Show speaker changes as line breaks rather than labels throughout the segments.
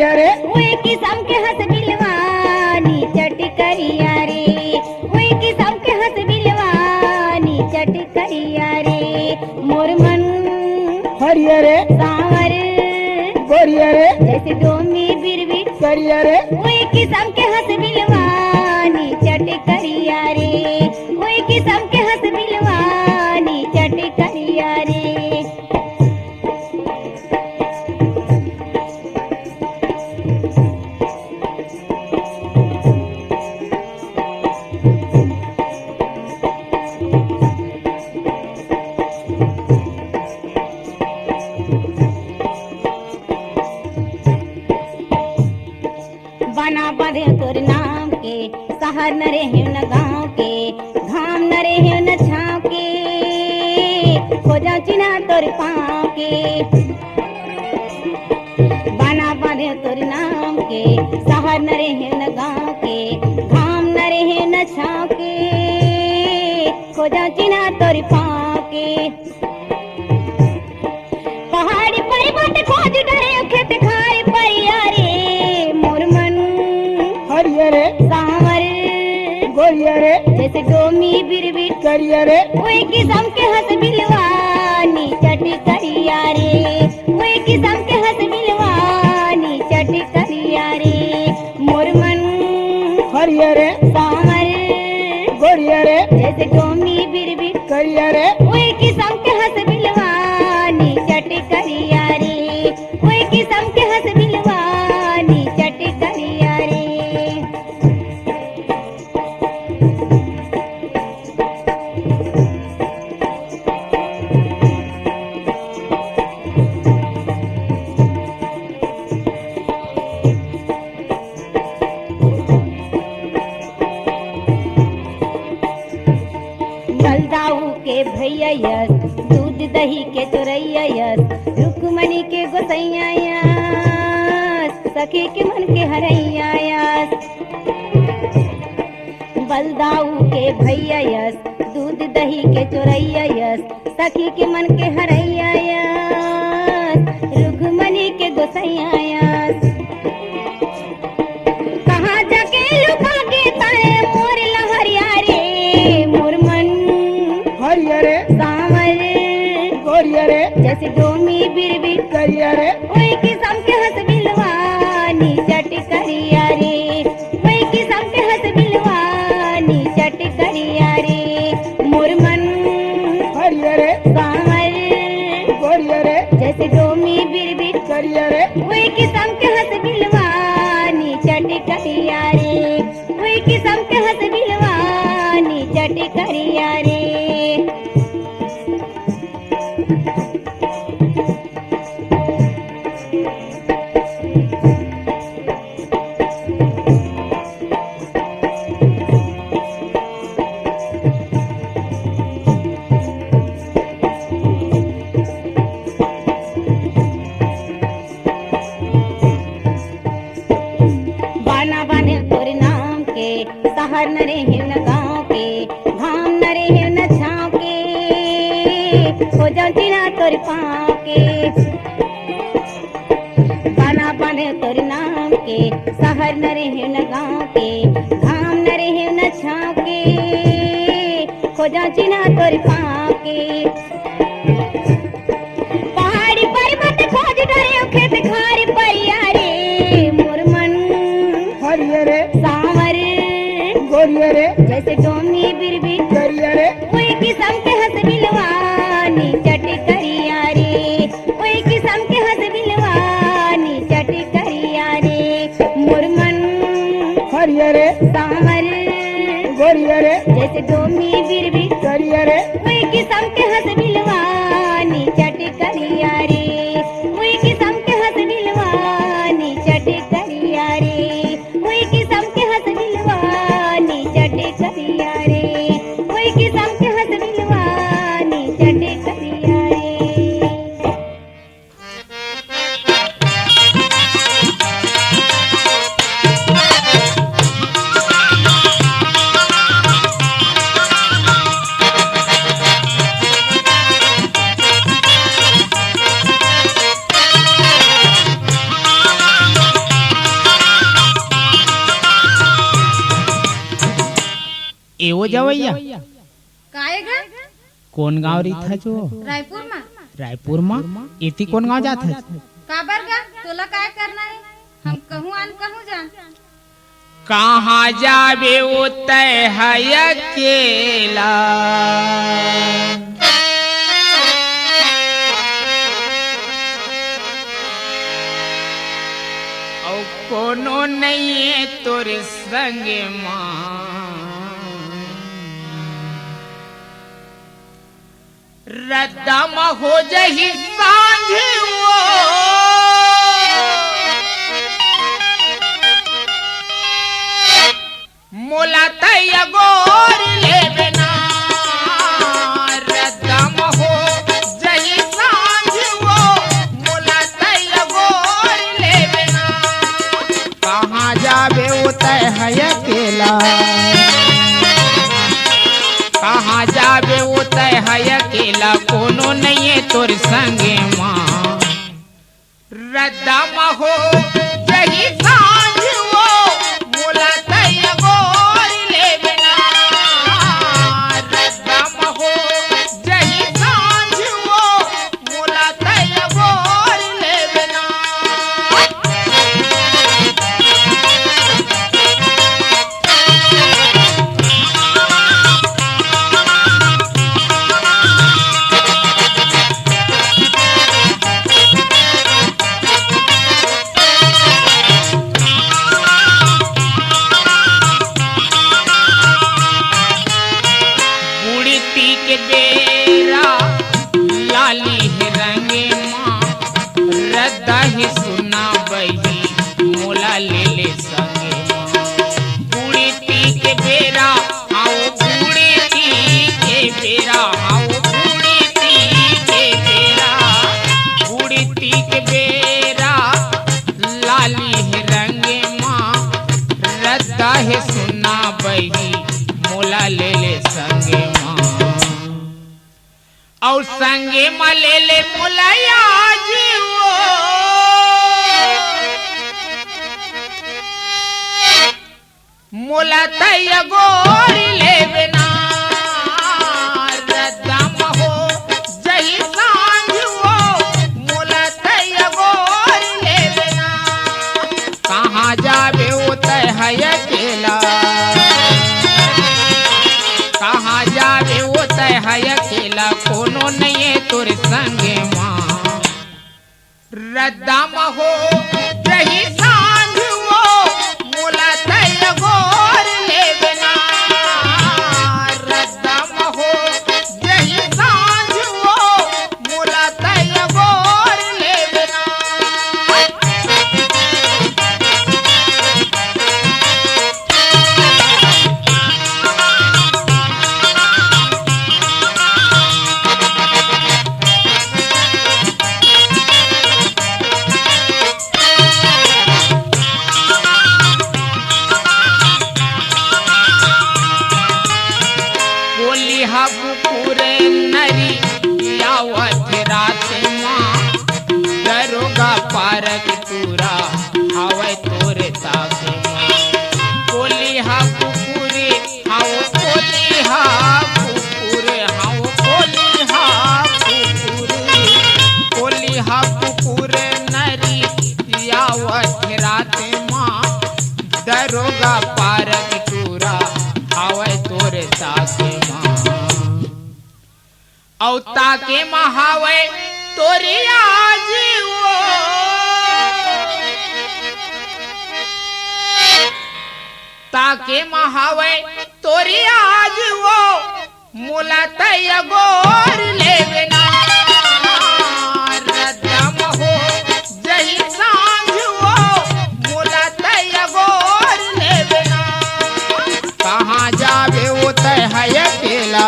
करिया रे
ओए किस्म के हंस बिलवानी चट करिया रे ओए किस्म के हंस बिलवानी चट करिया रे मोर मन
हरिया रे
सांवर
गोरिया रे
जैसे डोमी बिरबिट
करिया रे
ओए किस्म के हंस बिलवानी चट करिया रे ओए किस्म के हंस बिलवानी चट करिया रे बना बधे तोर नाम के शहर न रहे न गाँव के घाम न रहे न छाँव के खोजा चिन्हा तोर पाँव के बना बधे तोर नाम के शहर न रहे न गाँव के घाम न रहे न छाँव के खोजा चिन्हा तोर पाँव के पहाड़ी पर्वत खोज डरे खेत खाए पैया रे मोर मन
हरिया रे
सांवर
गोरिया रे
जैसे डोमी बिरबिट
करिया रे
ओए किस्म के हंस बिलवानी चट करिया रे ओए किस्म के हंस बिलवानी चट करिया रे मोर मन
हरिया रे
सांवर
गोरिया रे
जैसे डोमी बिरबिट
करिया रे
ओए किस्म के हंस बिलवानी चट करिया रे ओए किस्म के हंस बिलवानी चट करिया रे बलदाऊ के भैया यस दूध दही के चोरैया यस रुक्मणी के गोसैया यस सखी के मन के हरैया यस बलदाऊ के भैया यस दूध दही के चोरैया यस सखी के मन के हरैया यस रुक्मणी के गोसैया यस कहाँ जाके लुका के ताए मोर लहरिया रे मोर मन
हरिया रे
सांवर
गोरिया रे
जैसे डोमी बिरबिट
करिया रे
ओए किस्म के हंस बिलवानी चट करिया रे ओए किस्म के हंस बिलवानी चट करिया रे मोर मन
हरिया रे
सांवर
गोरिया रे
जैसे डोमी बिरबिट
करिया रे
ओए किस्म के हंस बिलवानी चट करिया रे ओए किस्म के हंस बिलवानी चट करिया रे बाना बाने तोर नाम के शहर न रहे न गाँव के घाम न रहे न छाँव के खोजा चिन्हा तोर पाँव के बाना बाने तोर नाम के शहर न रहे न गाँव के घाम न रहे न छाँव के खोजा चिन्हा तोर पाँव के पहाड़ी पर्वत खोज डरे खेत खार पैया रे मोर मन
हरिया रे
सांवर
गोरिया रे
जैसे डोमी बिरबिट
करिया रे
ओए किस्म के हंस बिलवानी चट करिया रे ओए किस्म के हंस बिलवानी चट करिया रे मोर मन
हरिया रे
सांवर
गोरिया रे
जैसे डोमी बिरबिट
करिया रे
ओए किस्म के हंस बिलवानी चट करिया रे ओए किस्म के हंस बिलवानी चट करिया रे ओए किस्म के हंस बिलवानी चट करिया रे ओए किस्म के हंस बिलवानी चट करिया रे
एवो जवैया
काएगा
कौन गांव रही था जो
रायपुर में
रायपुर में इति कौन गांव जात है
काबर का तोला काय करना है हम कहूँ आन कहूँ जा
कहाँ जाबे उतय है अकेला और कोनो नहीं है तोरे संग मां रद्दम हो जही सांझ वो मोला तय गोर ले बिना रद्दम हो जही सांझ वो मोला तय गोर ले बिना कहाँ जाबे उतय है अकेला कहाँ जाबे उतय है अकेला कोनो नहीं है तोर संगे माँ रद्दम हो जही सांझ वो मोला तय गोर ले बिना रद्दम हो जही सांझ वो मोला तय गोर ले बिना के बेरा लाली है रंगे माँ रद्दा ही सुना बही मोला ले ले संगे माँ बूढ़ी ती के बेरा आओ बूढ़ी ती के बेरा आओ बूढ़ी ती के बेरा बूढ़ी ती के बेरा लाली है रंगे माँ रद्दा है सुना बही मोला ले ले संगे माँ और संगे मले ले मुलया जीवो मुला तय गोर ले बिना रद्दम हो जही सांझ वो मुला तय गोर ले बिना कहाँ जाबे उतय है अकेला कहाँ जाबे उतय है अकेला कोनो नहीं है तोर संगे माँ रद्दम हो जही सांझ वो मोला तय गोर ले बिना रद्दम हो जही सांझ वो मोला तय गोर ले बिना पूरे नरी यावत रात माँ दरोगा पारक तूरा हवे तोरे ताके माँ बोली हा कुकुरे हाओ बोली हा कुकुरे हाओ बोली हा कुकुरे बोली हा कुकुरे नरी यावत रात माँ दरोगा पारक तूरा हवे तोरे ताके माँ औता के महावे तोरी आज वो ताके महावे तोरी आज वो मुला तय गोर ले बिना रद्दम हो जही सांझ वो मुला तय गोर ले बिना कहाँ जाबे उतय है अकेला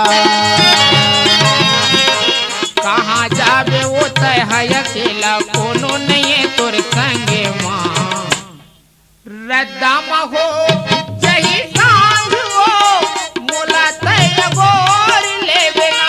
कहाँ जाबे उतय है अकेला कोनो नहीं है तोर संगे माँ रद्दम हो जही सांझ वो मोला तय गोर ले बिना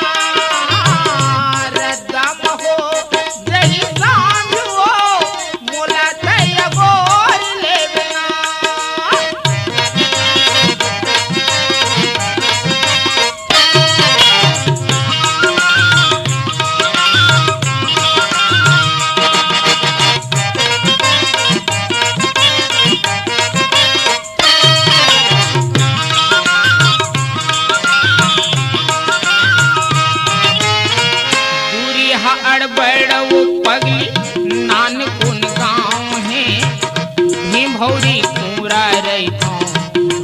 भौरी पूरा रही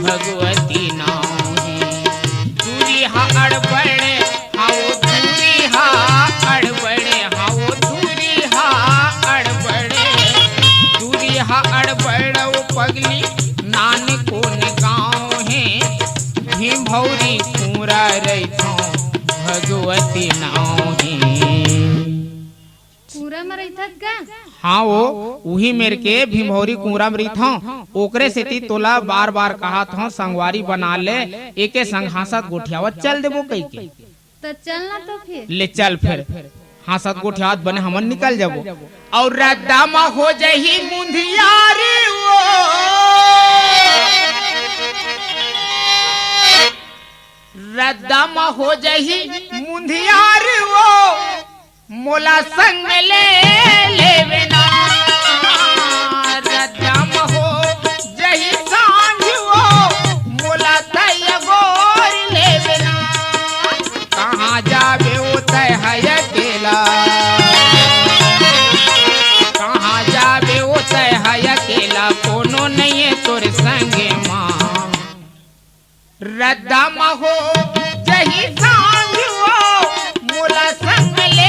भगवती नाम है दूरी हा अड़बड़े हाँ वो दूरी हा अड़बड़े हाँ वो दूरी हा अड़बड़े दूरी हा अड़बड़ वो पगली नानकोन गाँव है भीम भौरी पूरा रही भगवती नाम है
पूरा में रही का
हाँ वो वही मेरे के भीमभौरी कुंवरा में रही था ओकरे से ती तोला बार बार कहा था संगवारी बना ले एके संग हासत गोठियावत चल देबो कई के
तो चलना तो फिर
ले चल फिर हासत गोठियावत बने हमन निकल जाबो और रद्दामा हो जही मुंधियारी वो रद्दामा हो जही मुंधियारी वो मोला संग में ले लेवे ना रद्दाम हो जही सांझ वो मोला तय गोर लेवे ना कहाँ जावे वो तय है अकेला कहाँ जावे वो तय है अकेला कोनो नहीं है तोरे संगे माँ रद्दाम हो जही सांझ वो मोला संग ले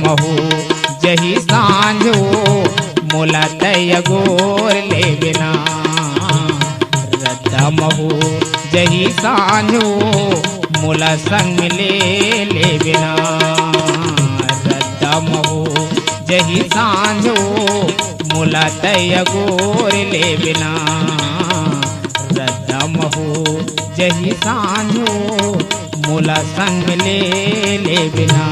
महू जही सांझो मोला तय गोर ले बिना रद्दा महू जही सांझो मोला संग ले बिना रद्दा महू जही सांझो मोला तय गोर ले बिना रद्दा महू जही सांझो मोला संग ले बिना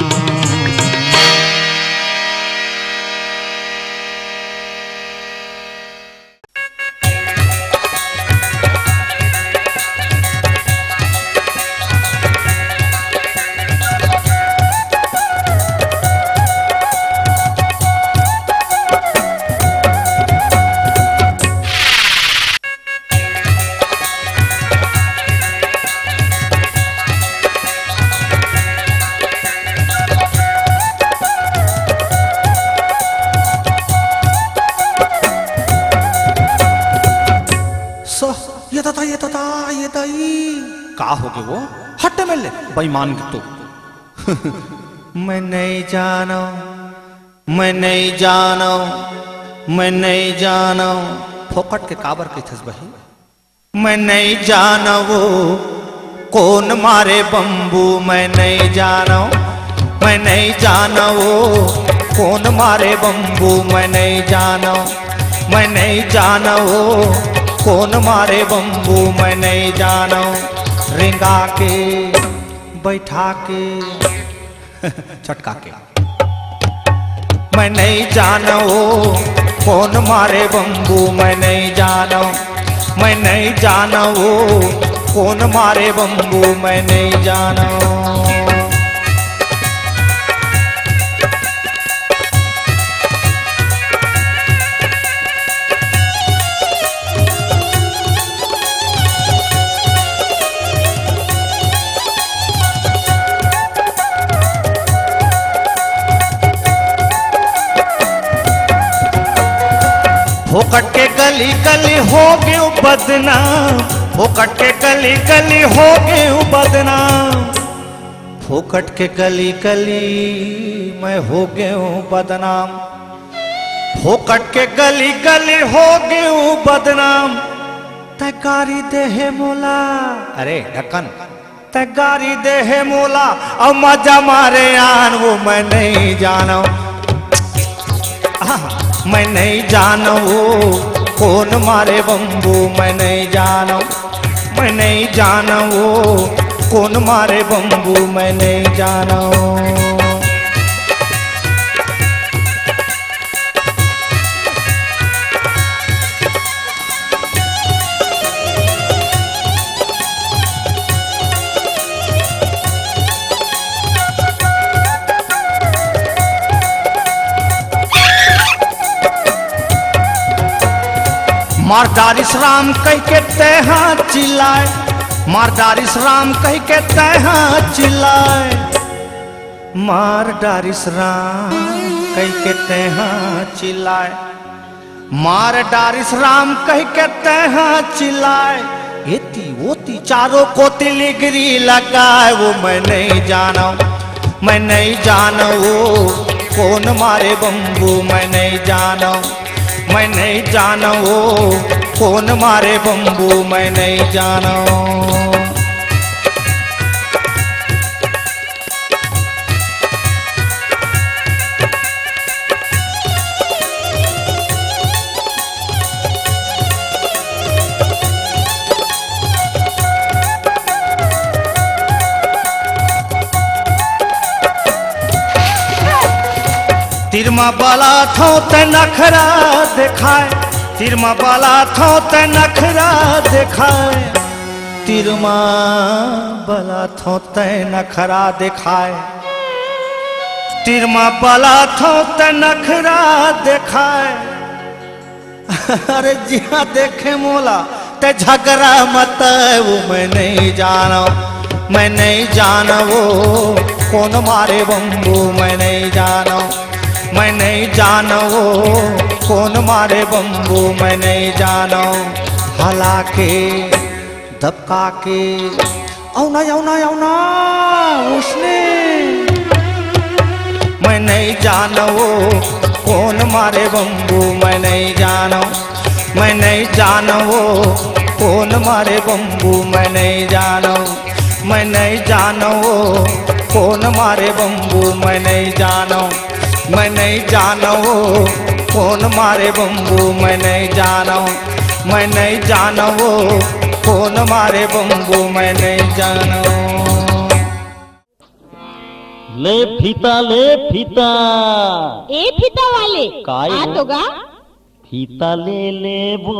का हो गए वो हट मिले बेईमान की तो मैं नहीं जानो मैं नहीं जानो मैं नहीं जानो फोकट के काबर के थस बही मैं नहीं जानो वो कौन मारे बम्बू मैं नहीं जानो मैं नहीं जानो वो कौन मारे बम्बू मैं नहीं जानो मैं नहीं जानो वो कौन मारे बम्बू मैं नहीं जानो रिंगा के बैठा के चटका के मैं नहीं जानो कौन मारे बम्बू मैं नहीं जानो मैं नहीं जानो कौन मारे बम्बू मैं नहीं जानो फोकट के गली गली हो गए बदनाम फोकट के गली गली हो गए बदनाम फोकट के गली गली मैं हो गया बदनाम फोकट के गली गली हो गए बदनाम तैकारी देहे मोला अरे ढक्कन तैकारी देहे मोला अब मजा मारे आन वो मैं नहीं जाना मैं नहीं जानो कौन मारे बम्बू मैं नहीं जानो मैं नहीं जानो कौन मारे बम्बू मैं नहीं जानो मारदारिस राम कह के तेहा चिल्लाए मार डारिस राम कह के तहा चिल्लाए, मार डारिस राम कह के तहा चिल्लाए, मार डारिस राम कह के तहा चिल्लाए, एती ओती चारों को तिलिगरी लगाए। वो मैं नहीं जाना, मैं नहीं जाना वो कौन मारे बम्बू, मैं नहीं जाना, मैं नहीं जाना वो कौन मारे बम्बू, मैं नहीं जाना। तिरमा बाला थो ते नखरा दिखाए, तिरमा बाला थो ते नखरा दिखाए, तिरमा बाला थो ते नखरा दिखाए, तिरमा बाला थो ते नखरा दिखाए। अरे जिया देखे मोला ते झगड़ा मत, वो मैं नहीं जाना, मैं नहीं जाना वो कौन मारे बम्बू, मैं नहीं जाना, मैं नहीं जाना वो कौन मारे बम्बू, मैं नहीं जाना। हालांकि दबका के औना औना औना उसने, मैं नहीं जाना वो कौन मारे बम्बू, मैं नहीं जाना, मैं नहीं जाना वो कौन मारे बम्बू, मैं नहीं जाना, मैं नहीं जाना वो कौन मारे बम्बू, मैं नहीं जाना, मैं नहीं जाना वो कौन मारे बम्बू, मैं नहीं जाना, मैं नहीं जाना वो कौन मारे बम्बू, मैं नहीं जाना।
ले फीता
ए फीता वाले
काय
आ
हो?
तो गा
फीता ले वो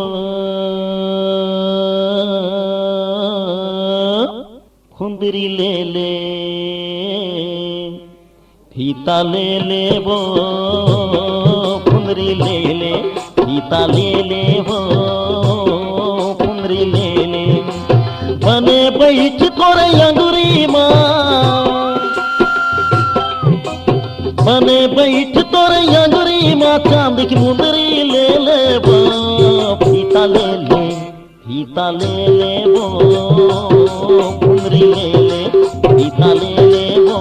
खुंदरी ले फीता ले वो खुंदरी ले फीता ले वो खुंदरी ले बने बैठ तोरे अंगुरी माँ, बने बैठ तोरे अंगुरी माँ, चांद की मुंदरी ले वो फीता ले फीता ले वो खुंदरी ले फीता ले वो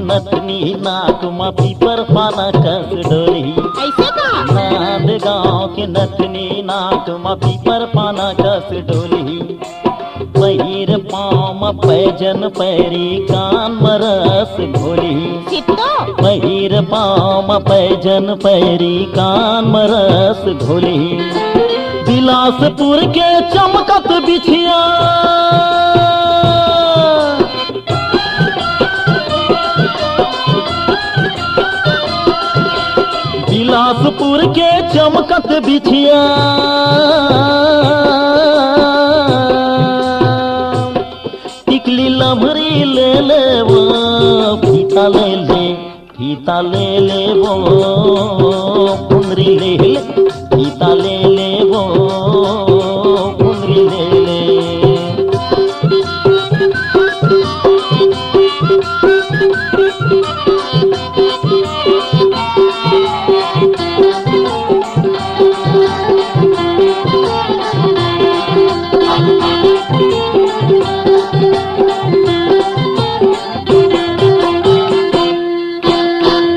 नथनी नाक माथी पर पाना कस डोरी,
ऐसे का
नांद गाँव के नथनी नाक माथी पर पाना कस डोरी, पहिर पाम पैजन पैरी कान मरस घोली,
चित्तो
पहिर पाम पैजन पैरी कान मरस घोली, बिलासपुर के चमकत बिछिया, बिलासपुर के चमकत बिछिया, टिकली लमरी ले वो फीता ले वो कुंदरी ले फीता ले वो कुंदरी ले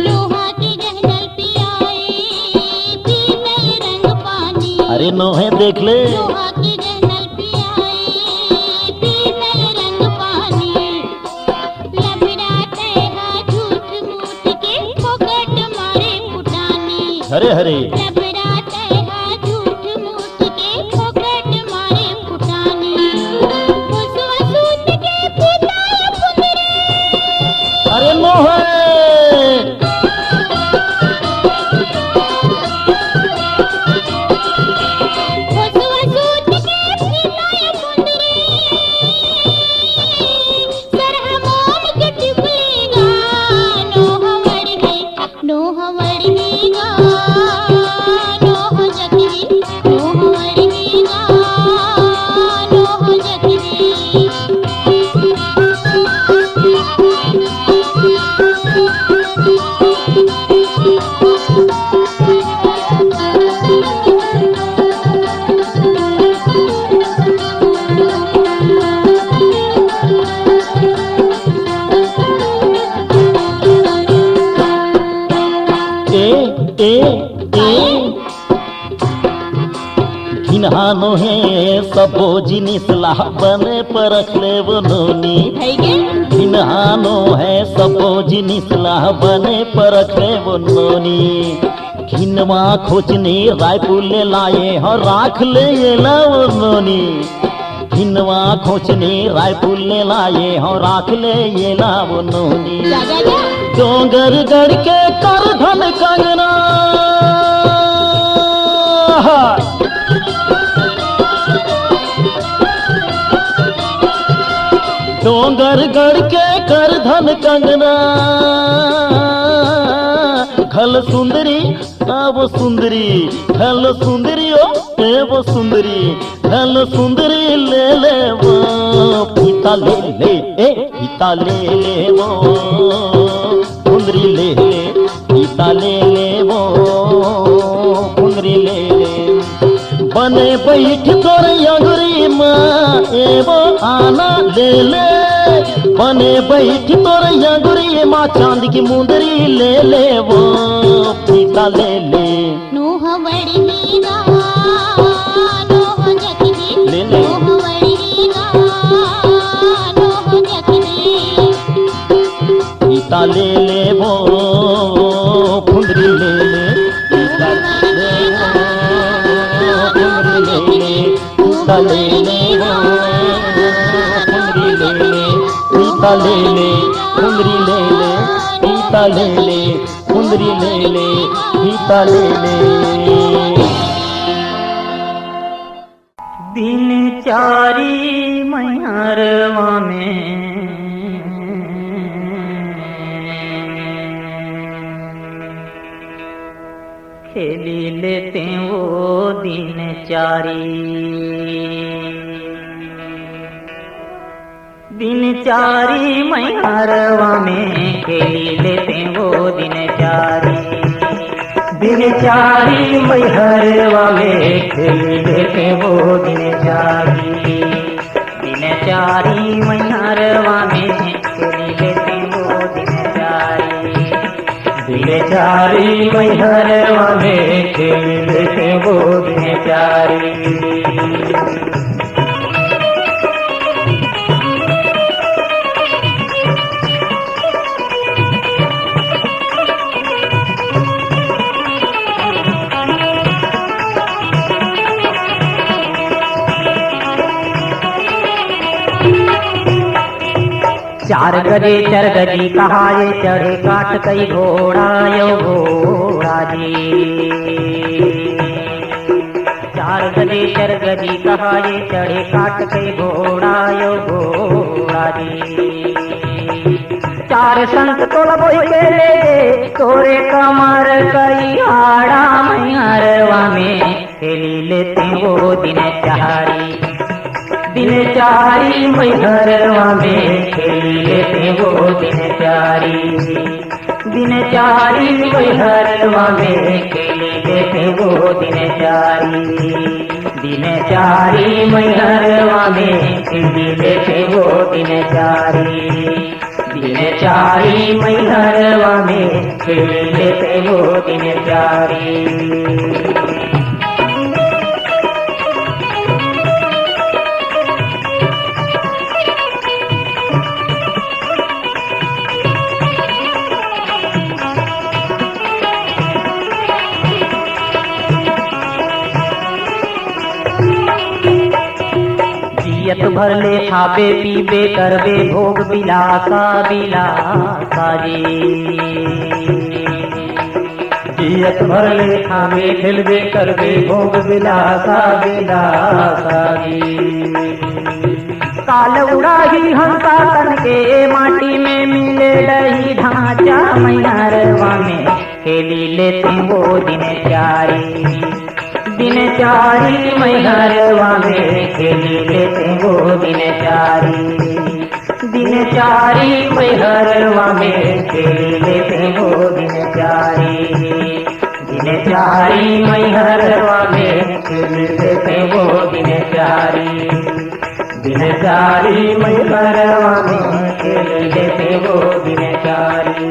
लोहा की गहनल पियाई
अरे नोहे देख ले।
लोहा की जहनल पियाई पीतल रंग पानी लबड़ाते हैं झूठ मूठ के फोकट मारे फुटानी
हरे हरे
लबड़ाते हैं झूठ मूठ के फोकट मारे फुटानी फुसवा सूत के फुलाए फुंदरे
अरे नोहे
फुसवा सूत के फुलाए फुंदरे सरहा मोम के टिपलेगा नोह वड़गी नोह वड़गीगा नोह जगदी नोह वड़गीगा नोह जगदी
घिनहानो है सबो जिनिस लाह बने परख ले बनोनी घिनहानो है सबो जिनिस लाह बने परख ले बनोनी घिनवा खोचनी रायपुर ले लाए हो राख ले ये लावनोनी घिनवा खोचनी रायपुर ले लाए हो राख ले ये लावनोनी डोंगर गढ़ के कर धन कंगना डोंगर गढ़ के कर धन कंगना खल सुंदरी अब सुंदरी खल सुंदरी ओ वो सुंदरी खल सुंदरी ले ले वो पिता ले ले पिता ले ले वो सुंदरी ले ले पिता ले ले वो सुंदरी ले ले बने बैठ तोर अंगुरी माँ एवो आना ले ले बने बैठ तोर अंगुरी माँ चांद की मुंदरी ले ले वो पिता ले ले
नोह वड़गीगा नोह जगदी
ले ले
नोह वड़गीगा नोह जगदी
पिता ले ले वो फुंदरी ले ले पिता ले वो फुंदरी ले ले पिता ले ले वो फुंदरी ले ले पिता ले ले फुंदरी ले ले पिता ले ले फुंदरी ले ले पिता ले ले
दिन चारी मैहरवा में खेली लेते वो दिन चारी मैहरवा में खेली लेते वो दिन चारी मैहरवा में खेली लेते वो दिन चारी मैहरवा में खेली लेते वो दिन चारी मैहरवा में खेली लेते वो दिन चारी चार गजे चर गजी कहाए चढ़े काट कई घोड़ा यो घोड़ा जी चार गजे चर गजी कहाए चढ़े काट कई घोड़ा यो घोड़ा जी चार संत तोल बोई के ले तोरे कमर कई आड़ा मैहरवा में खेली लेते वो दिन चारी मैहरवा में खेली लेते वो दिन चारी मैहरवा में खेली लेते वो दिन चारी मैहरवा में खेली लेते वो दिन चारी मैहरवा में खेली लेते वो दिन चारी जियत भर ले खाबे पीबे करबे भोग बिलासा बिलासा जी।
जियत भर ले खाबे खेलबे करबे भोग बिलासा बिलासा जी।
काल उड़ाही हंसा तन के माटी में मिले रही ढांचा मैहरवा में खेली लेते वो दिन चारी मैहरवा में खेली लेते वो दिन चारी मैहरवा में खेली लेते वो दिन चारी मैहरवा में खेली लेते वो दिन चारी मैहरवा में खेली लेते वो दिन चारी।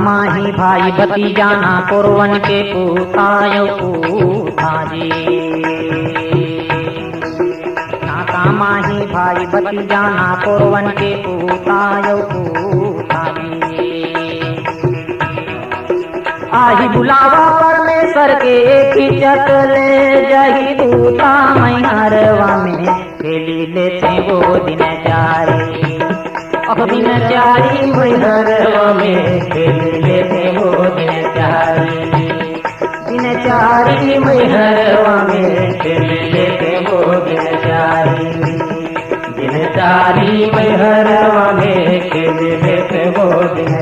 माही भाई भतीजा ना कोरवन के पूतायो पूता जी। नाका माही भाई भतीजा ना कोरवन के पूतायो पूता जी। आही बुलावा परमेश्वर के खिचत ले जही दूता मैहरवा में खेली लेते वो दिन चारी मैहरवा में खेली लेते वो दिन चारी मैहरवा में खेली लेते वो दिन चारी मैहरवा में खेली लेते वो दिन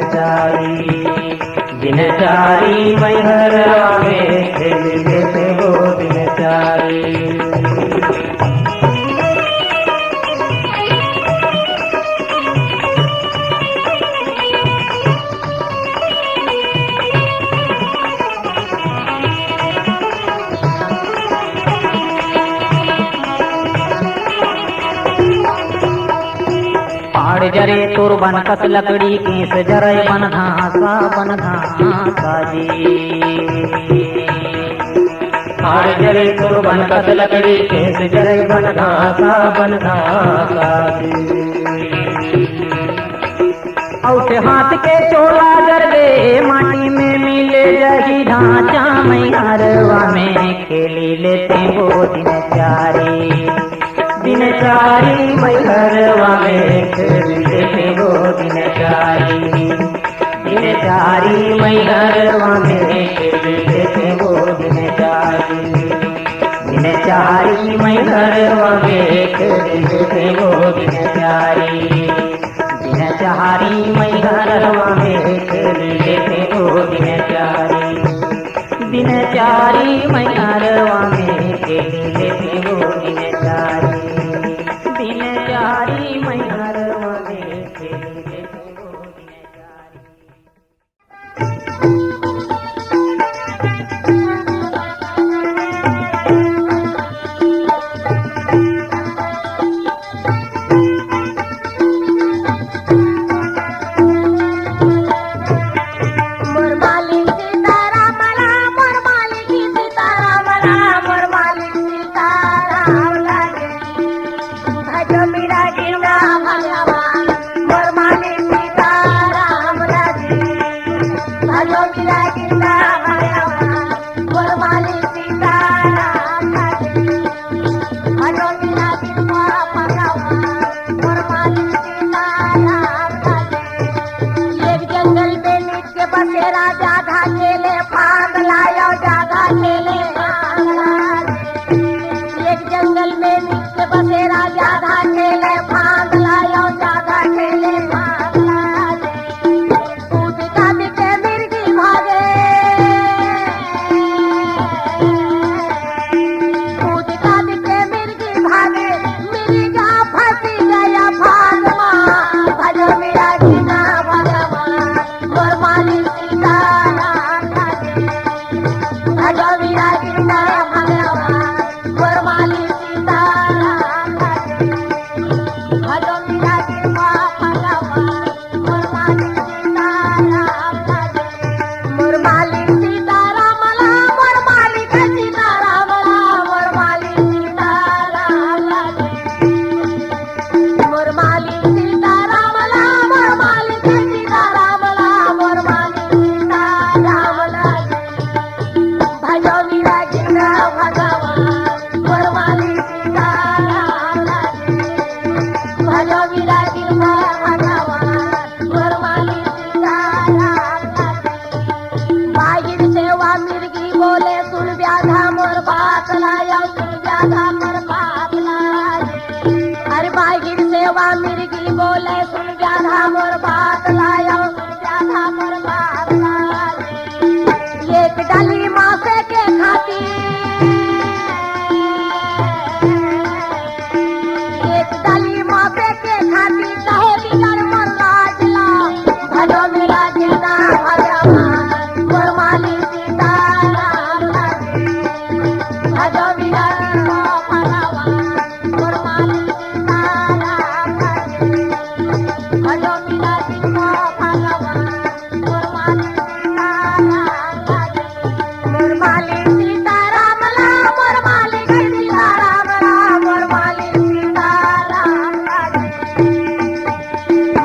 चारी मैहरवा में खेली लेते वो दिन चारी। जरे तोर बन कस लकड़ी केस जरे बन घासा जी। हार जरे तोर बन कस लकड़ी केस जरे बन घासा जी। औठे हाथ के चोला जरबे माटी में मिले जही ढांचा मैहरवा में खेली लेते वो दिन चारी मैहरवा में खेली लेते वो दिन चारी मैहरवा में खेली लेते वो दिन चारी मैहरवा में खेली लेते वो दिन चारी मैहरवा में खेली लेते वो दिन चारी मैहरवा में खेली लेते वो दिन चारी मैहरवा में खेली लेते वो दिन चारी।
ब्याधा मोर बात लायो ब्याधा मोर बात लायो एक डाली मासे के खाती एक डाली मासे के खाती कहे बिगर मोर लाजला भजो मेरा जिंदा भगवान मोर माली सीताराम भजो मेरा भगवान मोर माली सीताराम भजो मेरा जिंदा भगवान मोर माली सीताराम मोर माली सीताराम मोर माली सीताराम मोर माली सीताराम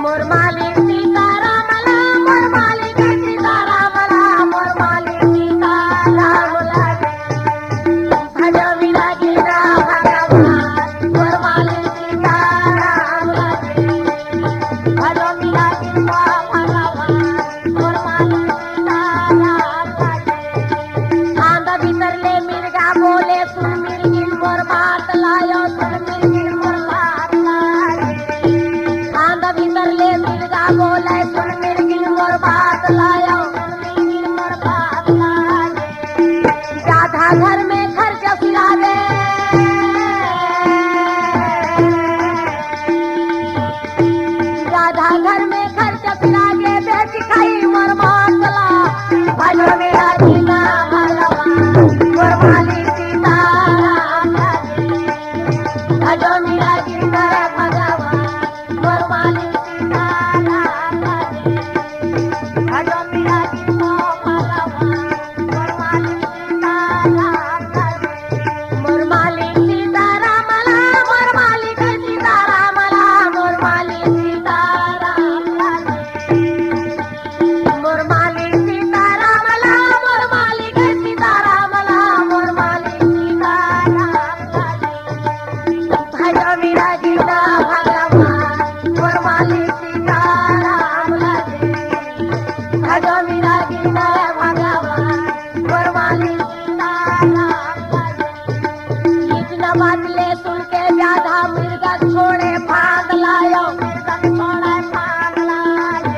मोर माली सीताराम मोर माली सीताराम मोर माली सीताराम भजो मेरा जिंदा भगवान मोर माली सीताराम भजो मेरा जिंदा भगवान मोर माली सीताराम आंधा भीतर ले मिर्गा बोले सुन मिर्गिन मोर बात लायो सुन मिर्गिन मोर बात लायो आंधा भीतर ले मिर्गा बोले सुन मिर्गिन मोर बात लायो सुन मिर्गिन मोर बात लायो राधा घर में खर्च फिरावे राधा घर में खर्च फिरावे बेच खाई मोर मातला भजो मेरा जीना भगवान मोर माली सीताराम भजो मेरा जीना भगवान मोर माली सीताराम भजो मेरा जीना भगवान मोर माली सीताराम मोर माली सीताराम मोर माली सीताराम मोर माली सीताराम मोर माली सीताराम मोर माली सीताराम मोर माली सीताराम भजो मेरा जीना भगवान मोर माली सीताराम भजो मेरा जीना भगवान मोर माली सीताराम इतना बात ले सुन के ब्याधा मृगा छोड़े भाग लायो मृगा छोड़े भाग लायो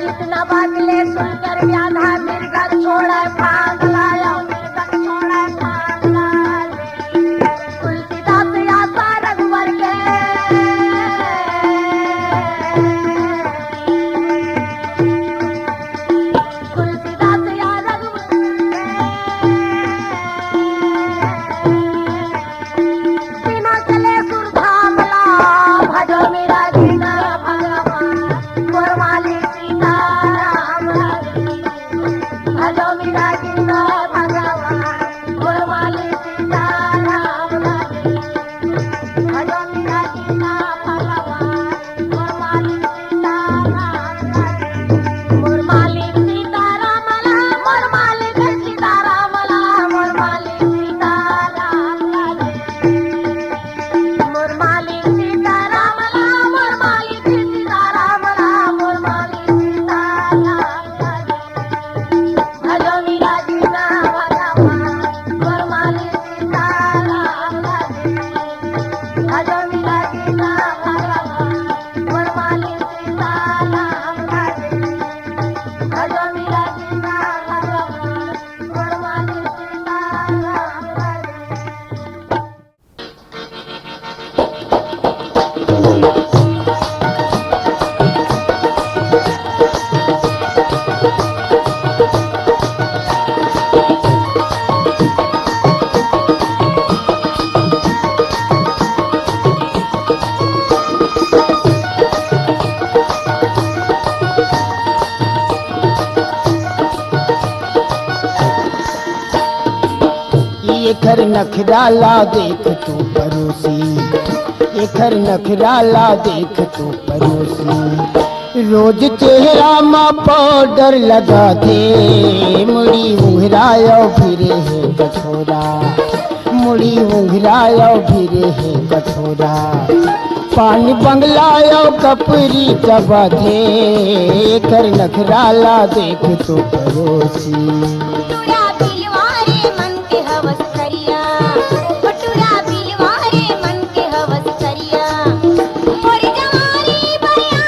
इतना बात ले सुनकर ब्याधा मृगा छोड़े भाग लायो मृगा छोड़े भाग लायो तुलसीदास आशा रघुवर के तुलसीदास या रघुवर बिना चले सुरधामला भजो मेरा जीना भगवान मोर माली सीताराम भजो मेरा जीना भगवान मोर माली सीताराम भजो मेरा जीना भगवान मोर माली सीताराम मोर माली सीताराम मोर माली सीताराम मोर माली सीताराम मोर माली सीताराम मोर माली सीताराम मोर माली सीताराम भजो मेरा जीना भगवान मोर माली सीताराम भजो मेरा जीना भगवान मोर माली सीताराम भजो मेरा जीना भगवान मोर माली सीताराम
ये खर नखराला देख तू परोसी ये खर नखराला देख तू परोसी रोज चेहरा माँ पाउडर लगा दे मुड़ी उंघरायो फिरे है कठोरा मुड़ी उंघरायो फिरे है कठोरा पानी बंगलायो कपरी दबा दे कर नखराला देख तो परोसी
टुरा बिलवारे मन के हवस करिया टुरा बिलवारे मन के हवस करिया मोर जवानी बरिया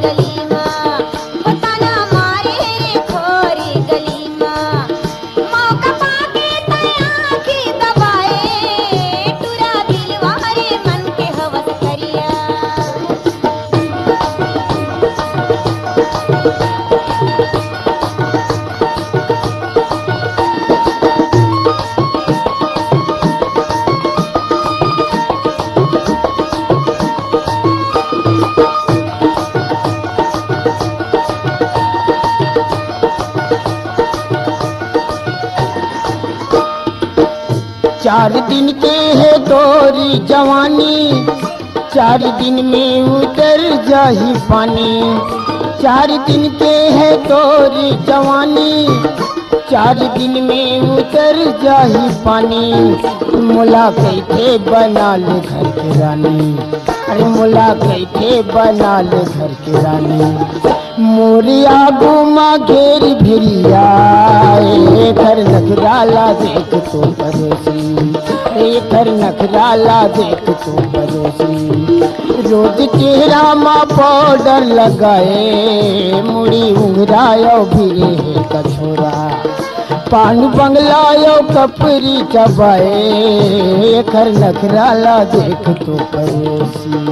गली माँ वो ताना मारे रे खोरी गली माँ मौका पाके तया आँखी दबाए टूरा दिलवा रे मन के हवस करिया
चार दिन के है तोरी जवानी, 4 दिन में उतर जाही पानी। 4 दिन के है तोरी जवानी, 4 दिन में उतर जाही पानी। मुला कैथे बना ले घर के रानी, अरे मुला कैथे बना ले घर के रानी। मोरिया गुमा घेर भिरिया घर नखराला देख तो पड़ोसी, घर नखराला देख तो पड़ोसी। रोज चेहरा माँ पाउडर लगाए, मुड़ी उंगरायो भिरे है कछोरा। पान बंगलायो कपरी चबाए, घर नखराला देख तो पड़ोसी।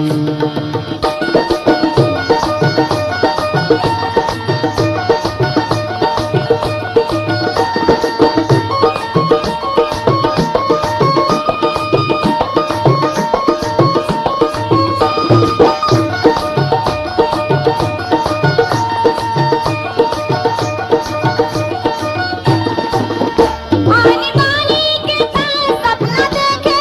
पानी पानी के साथ सपना देखे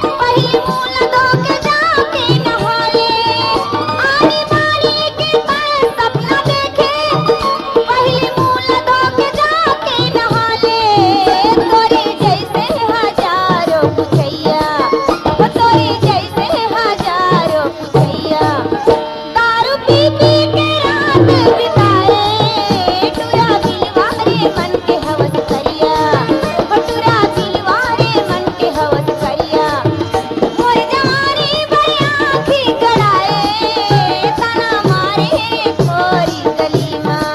पहले मूल दो के जाके नहाले। पानी पानी के साथ सपना देखे पहले मूल दो के जाके नहाले। तोरे जैसे हजारों पुछैया, तोरे जैसे हजारों पुछैया। दारू पी पी के रात बिताए, टूरा दिलवा रे मन के हवस करिया, टूरा दिलवा रे मन के हवस करिया। मोर जवानी भई आँखी गड़ाए, ताना मारे रे खोरी गली माँ,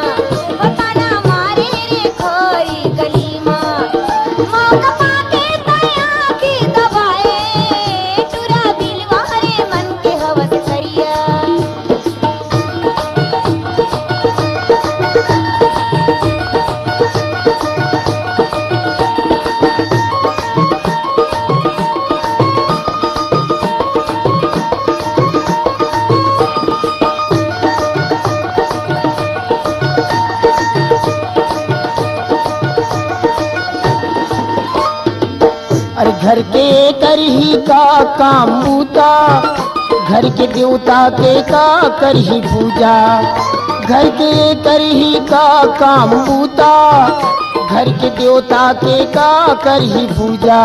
ताना मारे रे खोरी गली माँ। मौका पाके तया आँखी दबाए, टूरा दिलवा रे मन के हवस करिया।
अरे घर के करही का काम बूता, घर के देवता के का करही पूजा। घर के करही का काम बूता, घर के देवता के का करही पूजा।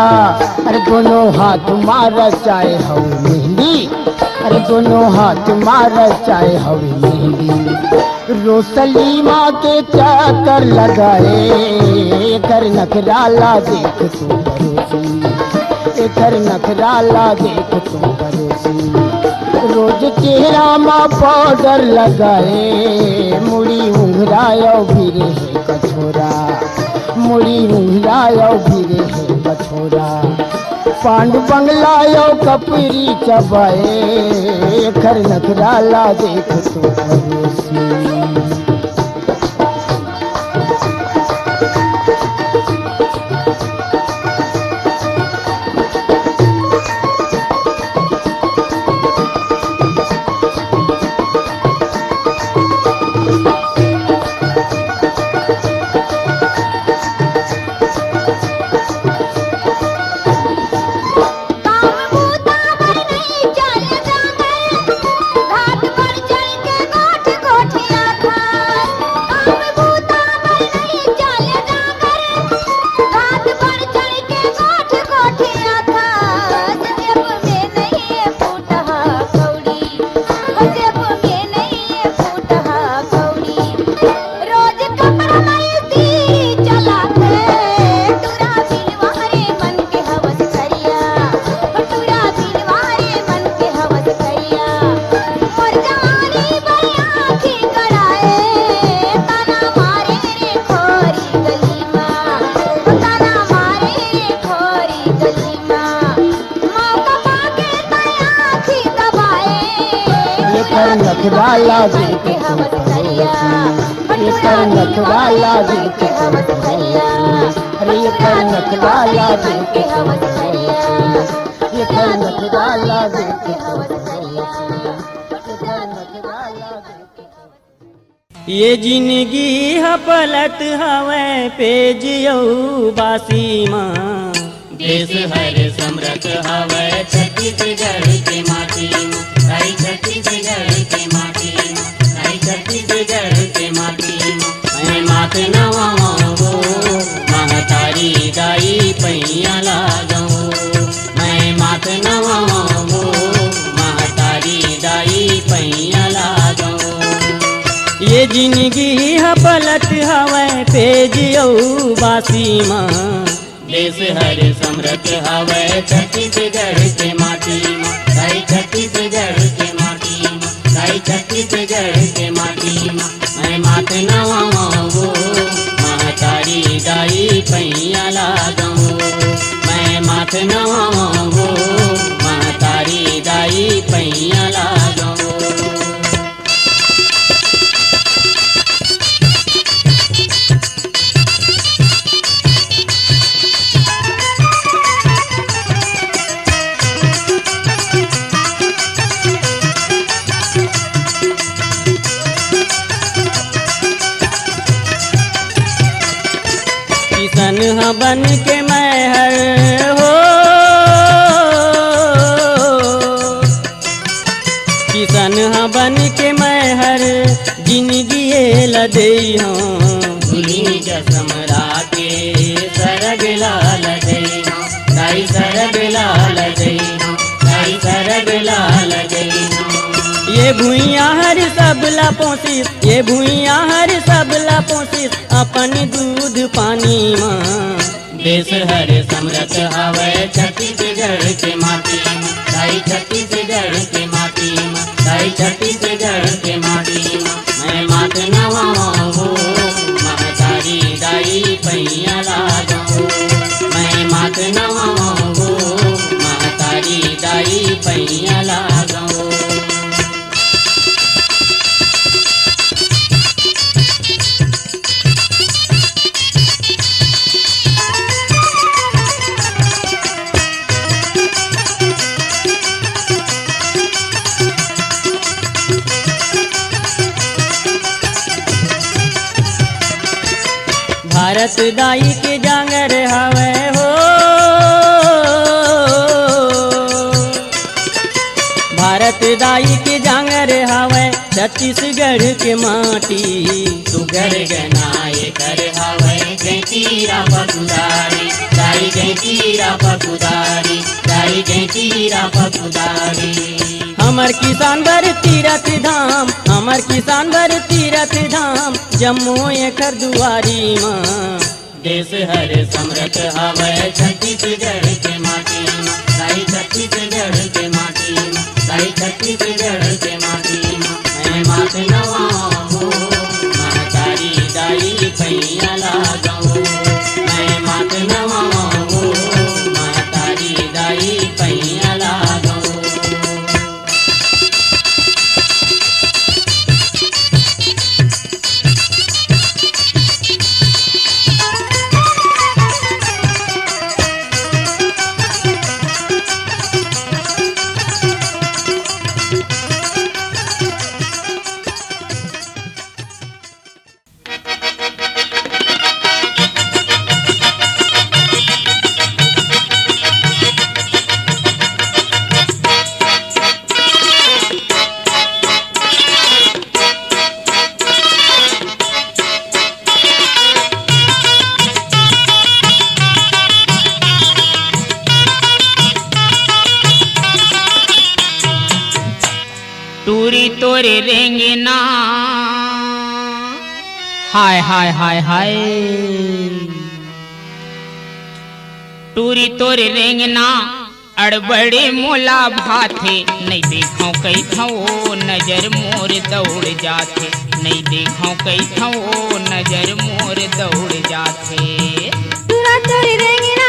अरे दोनों हाथ मार चाहे हवे मेहंदी, अरे दोनों हाथ मार चाहे हवे मेहंदी। रोसली माँ के चाकर लगाए, कर नखराला देख तो पड़ोसी, कर नखराला देख तो पड़ोसी। रोज चेहरा माँ पाउडर लगाए, मुड़ी उंघरायो भिरे है कछोरा, मुड़ी उंघरायो भिरे है कछोरा। पांड बंगलायो कपरी चबाए, घर नखराला देख तो पड़ोसी।
काम बूता पर नहीं चल जागर, घाट पर चल के गोठ गोठिया खा।
कर नखरा लागे के तुम ये कर नखरा लागे के अरे ये कर नखरा लागे के ये कर नखरा लागे के
ये जिंदगी ह पलट हवे पेज यऊ बासी माँ
देश हर समरथ हवे छत्तीसगढ़ के माटी भाई छत्तीसगढ़ के माटी भाई छत्तीसगढ़ के माटी मैं मात नवाओ महतारी दाई पैया लागो मैं मात नवाओ महतारी दाई पैया लागो
ये जिंदगी ह पलट हवे पेज यऊ बासी माँ
देश हर समृद्ध हवे छत्तीसगढ़ के माटी भाई छत्तीसगढ़ के माटी भाई छत्तीसगढ़ के माटी मैं मात नवाओ महतारी दाई पैया लागो मैं मात नवाओ महतारी दाई पैया लागो
किसन ह बन के मैं हर हो किसन ह बन के मैं हर जिंदगी लदे हूँ
भूली जसमरा के सरग लाल जई दाई सरग लाल जई दाई सरग लाल जई
ये भूइया हर सबला पोसिस ये भूइया हर सबला पोसिस अपन दूध पानी माँ
देश हर समरथ हवे छत्तीसगढ़ के माटी दाई छत्तीसगढ़ के माटी दाई छत्तीसगढ़ के माटी मैं मात नवाओ महतारी दाई पैया लागो मैं मात नवाओ महतारी दाई पैया लागो
भारत दाई के जांगर हवे हो भारत दाई के जांगर हवे छत्तीसगढ़ के माटी
सुगर गनाए कर हवे गैतीरा पकुदारी दाई गैतीरा पकुदारी दाई गैतीरा पकुदारी
हमर किसान बर तीरथ धाम हमर किसान बर तीरथ धाम जम्मू एकर दुआरी माँ
देश हर समृद्ध हवे छत्तीसगढ़ के माटी दाई छत्तीसगढ़ के माटी दाई छत्तीसगढ़ के माटी मैं मात नवाओ महतारी दाई पैया लागो मैं मात नवाओ महतारी दाई पैया लागो
टूरी तोरे रेंगना हाय हाय हाय हाय टूरी तोरे रेंगना अड़बड़े मोला भाथे नहीं देखो कई थो नजर मोर दौड़ जाथे नहीं देखो कई थो नजर मोर दौड़ जाथे
तुरा तोरी रेंगिना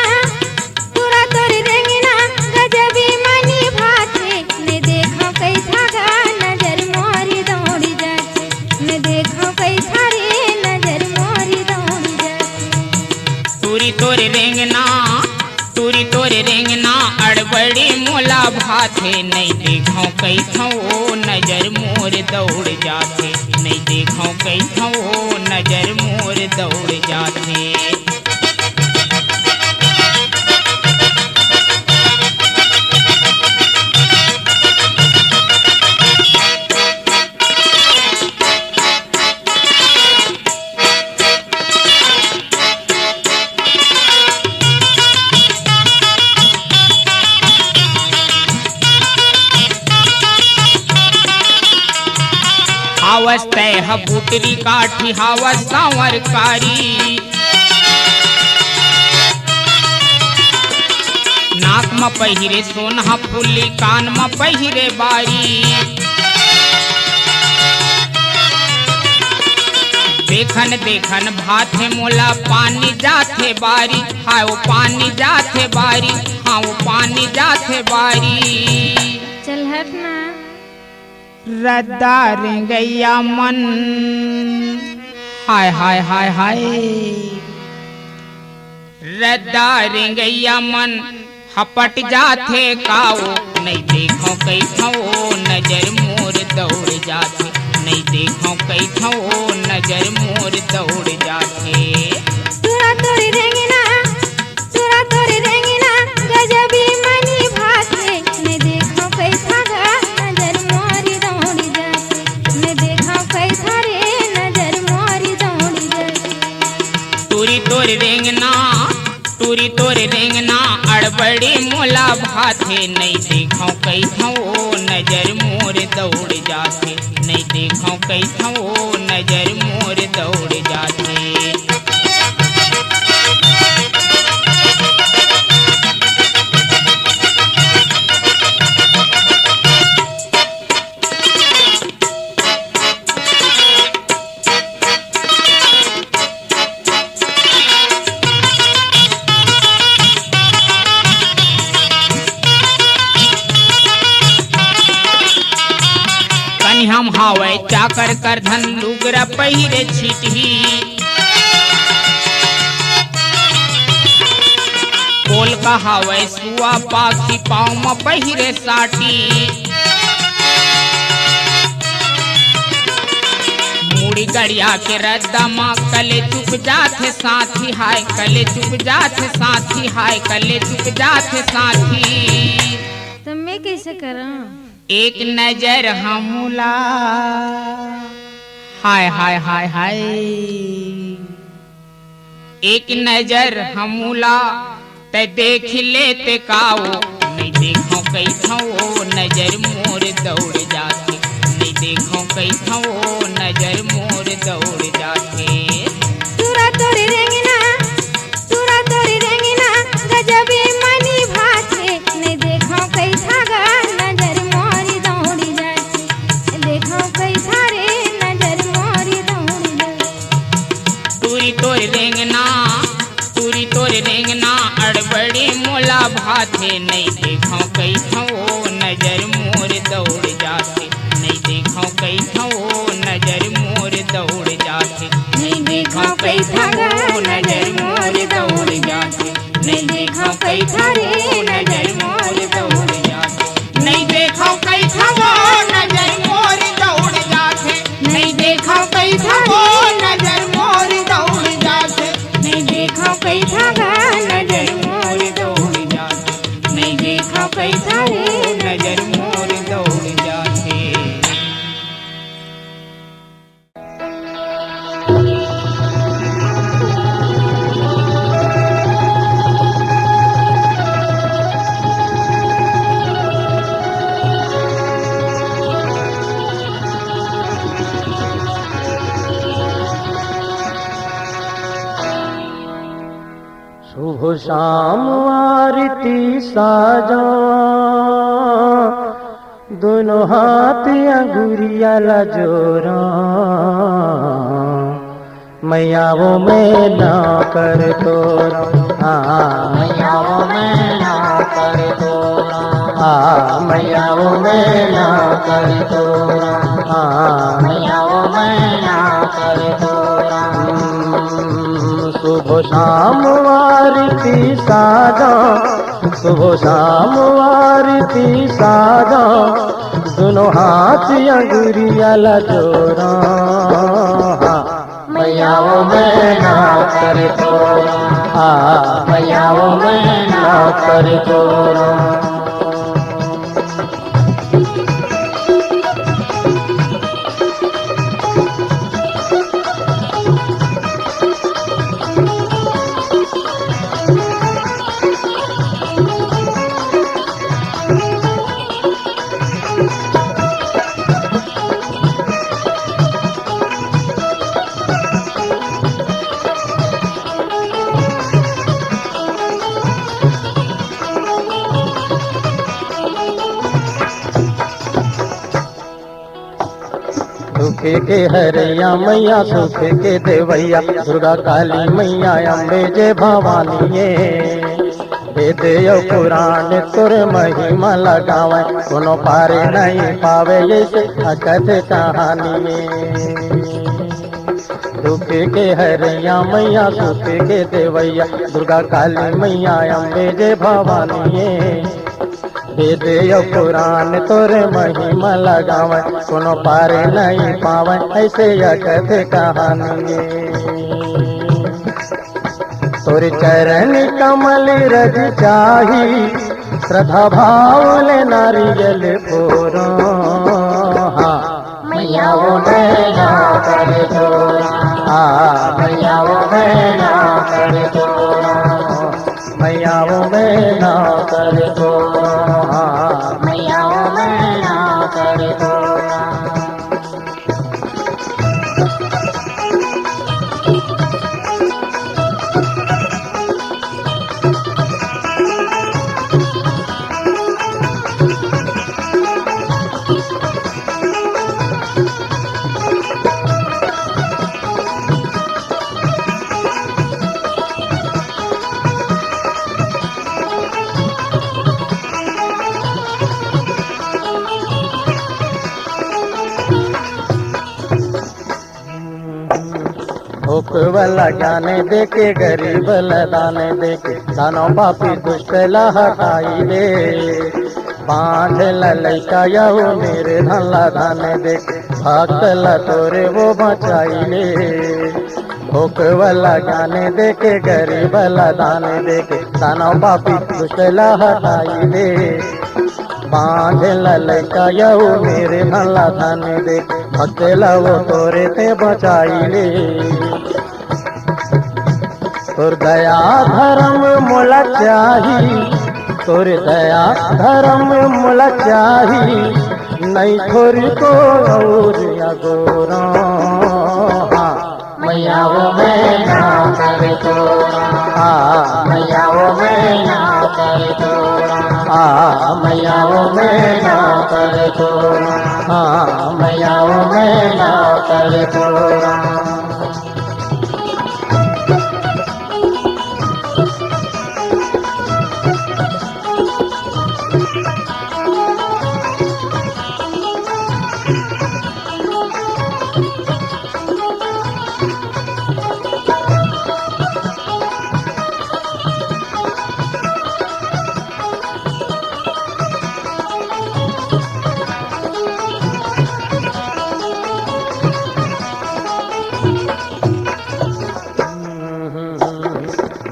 गजबी मनी भाते ने देखो कई धागा नजर मोर
भाथे नहीं देखो कैथो नजर मोर दौड़ जाथे नहीं देखो कैथो नजर मोर दौड़ जाथे हावस तय हबूटरी काठी हावस सांवर कारी नाक म पहिरे सोनहा फुल्ली कान म पहिरे बारी देखन देखन भाथे मोला पानी जाथे बारी हाँ वो पानी जाथे बारी हाँ वो पानी जाथे बारी
चल हट ना
रद्दा रेंगैया मन हाय हाय हाय हाय रद्दा रेंगैया मन हपट जाथे काओ नहीं देखो कैथो नजर मोर दौड़ जाथे नहीं देखो कैथो नजर मोर दौड़ जाथे
तुरा तोरी रेंगिना गजबी मनी भाथे ने देखो कैसा गा नजर मोरी दौड़ी जाती ने देखो कैसा रे नजर मोरी दौड़ी जाती
तुरी तोरी रेंगना अड़बड़ी मोला भाथे नहीं देखो कैथो नजर मोर दौड़ जाथे नहीं देखो कैथो नजर मोर दौड़ जाथे हम हावे चाकर कर धन लुगरा पहिरे छिटही कोल का हावे सुआ पाखी पाँव में पहिरे साटी मुड़ी गड़िया के रद्दा माँ कले चुप जाथे साथी हाय कले चुप जाथे साथी हाय कले चुप जाथे साथी
तो मैं कैसे करूं
एक नजर हमला हाय हाय हाय हाय एक नजर हमला ते देख लेते काओ नहीं देखो कैथो नजर मोर दौड़ जाथे नहीं देखो कैथो नजर मोर दौड़ जाथे
तुरा तोरी रेंगिना गजबी मनी भाथे ने देखो कैसा गा नजर मोरी दौड़ी जाती देखो कैसा रे नजर मोरी दौड़ी जाती
तुरी तोरी रेंगना अड़बड़ी मोला भाथे नहीं देखो कैथो नजर मोर दौड़ जाथे नहीं देखो कैथो नजर मोर दौड़ जाथे नहीं देखो कैथो नजर मोर दौड़ जाथे नहीं देखो कैथो नजर मोर दौड़ जाथे नहीं देखो कैथो नजर मोर दौड़ जाथे नहीं देखो कैथो नजर मोर दौड़ जाथे नहीं देखो कैथो नजर मोर दौड़ जाथे नहीं देखो कैथो नजर मोर दौड़ जाथे
शुभ शाम आरती साजा दोनों हाथ अंगुरिया ला जोरा मैया वो मैं ना कर तोरा मैया वो मैं ना कर तोरा मैया वो मैं ना कर तोरा मैया वो मैं ना कर तोरा शुभ शाम आरती साजा सुबह शाम आरती साजा दोनों हाथ अंगुरिया जोरा
मैया वो मैं ना कर तोरा मैया वो मैं ना कर तोरा
सुखे के हरैया मैया सुखे के देवैया दुर्गा काली मैया अम्बे जय भवानी वेद पुराण तुर महिमा लगावे कोनो पारे नहीं पावे ऐसे अकथ कहानी में सुखे के हरैया मैया सुखे के देवैया दुर्गा काली मैया अम्बे जय भवानी वेद पुराण तोरे महिमा लगावे कोनो पारे नहीं पावे ऐसे अकथ कहानी तोरे चरण कमल रज चाही श्रद्धा भाव ले नारियल फोरो
मैया वो मैं ना कर तोरा मैया वो मैं ना कर तोरा
मैया वो मैं ना कर तोरा
मैया वो मैं ना कर तोरा
भूख वाला ज्ञाने देके गरीब लदाने देके दानो पापी दुष्ट हटाई दे बांध ललैका यहू मेरे धन लदाने देके भक्त तोरे वो बचाई ले भूख वाला ज्ञाने देके गरीब लदाने देके दानो पापी दुष्ट हटाई दे बांध ललैका यहू मेरे धन लदाने देके भक्त वो तोरे ते बचाई ले तोर दया धर्म मोला चाही तोर दया धर्म मोला चाही नहीं थोड़ी को और अगोरा
मैया वो मैं ना कर तोरा मैया वो मैं ना कर तोरा मैया वो मैं ना कर तोरा मैया वो मैं ना कर तोरा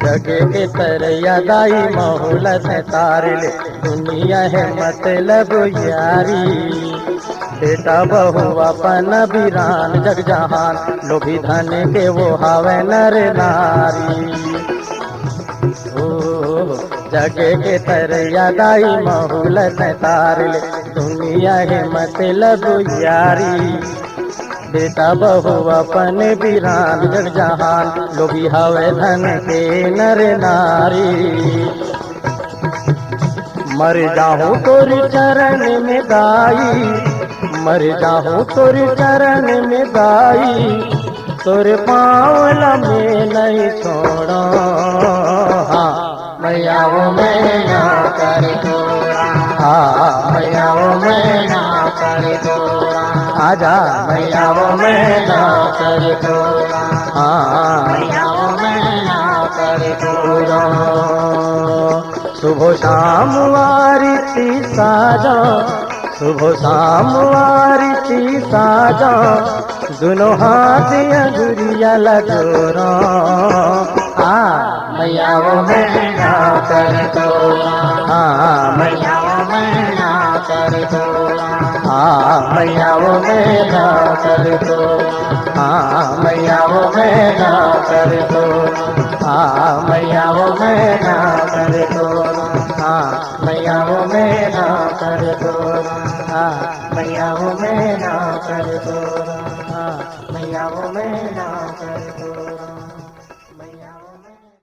जगे के तरैया दाई माहौल से तार ले दुनिया है मतलब यारी बेटा बहू अपन वीरान जग जहान लोभी धन के वो हावे नर नारी जगे के तरैया दाई माहौल से तार ले दुनिया है मतलब यारी बेटा बहू अपन वीरान जग जहान लोभी हवे धन के नर नारी मर जाऊं तोरी चरण में दाई मर जाऊं तोरी चरण में दाई तोरे पाँव में नहीं छोड़ा
मैया वो मैं ना कर तोरा मैया वो मैं ना कर तोरा
आजा
मैया वो मैं ना कर तोरा मैया वो मैं ना कर तोरा सुबह शाम आरती साजा सुबह शाम आरती साजा दोनों हाथ अंगुरिया लगोरा मैया वो मैना कर तोरा मैया वो मैना कर तोरा मैया वो मैना कर तोरा मैया वो मैना कर तोरा मैया वो मैना कर तोरा मैया वो मैना कर तोरा मैया वो मैना कर तोरा मैया वो मैना